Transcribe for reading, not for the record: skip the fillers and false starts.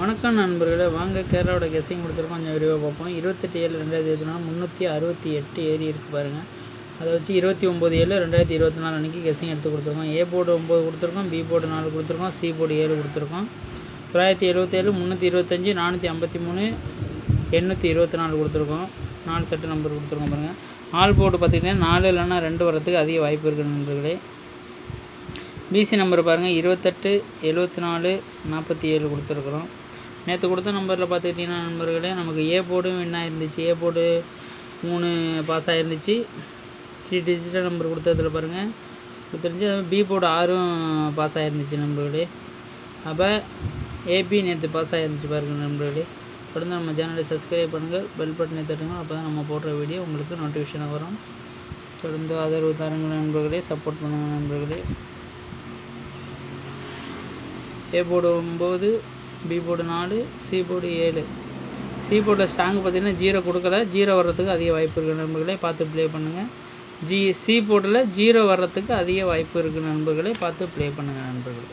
வணக்கம் நண்பர்களே, வாங்க கேரளாவோட கெஸ்ஸிங் கொடுத்துருக்கோம். கொஞ்சம் விரிவாக பார்ப்போம். 28/7/2024 368 ஏறி இருக்குது பாருங்கள். அதை வச்சு 29/7/2024 அன்றைக்கி கெஸ்ஸிங் எடுத்து கொடுத்துருக்கோம். ஏ போர்டு 9 கொடுத்துருக்கோம், பி போர்டு 4 கொடுத்துருக்கோம், சி போர்டு 7 கொடுத்துருக்கோம். 977, 325, 453, 824 கொடுத்துருக்கோம். 4 செட்டு நம்பர் கொடுத்துருக்கோம் பாருங்கள். ஆல் போர்டு பார்த்திங்கன்னா 4 இல்லைன்னா 2 வரத்துக்கு அதிக வாய்ப்பு இருக்குது நண்பர்களே. பிசி நம்பர் பாருங்கள், 28, 74, 47 கொடுத்துருக்குறோம். நேற்று கொடுத்த நம்பரில் பார்த்துக்கிட்டிங்கன்னா நண்பர்களே, நமக்கு ஏ போர்டும் வின் ஆகிருந்துச்சு. ஏ போர்டு 3 பாஸ் ஆகிருந்துச்சு. 3 டிஜிட்டல் நம்பர் கொடுத்ததில் பாருங்கள் கொடுத்துருந்துச்சு. அது பி போர்டு 6 பாஸ் ஆகிருந்துச்சு நண்பர்களே. அப்போ ஏபி நேற்று பாஸ் ஆகிருந்துச்சு பாருங்கள் நண்பர்களே. தொடர்ந்து நம்ம சேனலை சப்ஸ்கிரைப் பண்ணுங்கள், பெல் பட்டனை தட்டுங்க. அப்போ தான் நம்ம போடுற வீடியோ உங்களுக்கு நோட்டிஃபிகேஷனாக வரும். தொடர்ந்து ஆதரவு தாருங்கள் நண்பர்களே, சப்போர்ட் பண்ணுங்கள் நண்பர்களே. A board 9, B board 4, C board 7. C போர்டில் ஸ்ட்ராங்கு பார்த்திங்கன்னா 0 கொடுக்கல. 0 வர்றதுக்கு அதிக வாய்ப்பு இருக்குது நண்பர்களே, பார்த்து ப்ளே பண்ணுங்கள். சி போர்டில் 0 வர்றதுக்கு அதிக வாய்ப்பு இருக்குது நண்பர்களே, பார்த்து ப்ளே பண்ணுங்கள் நண்பர்களே.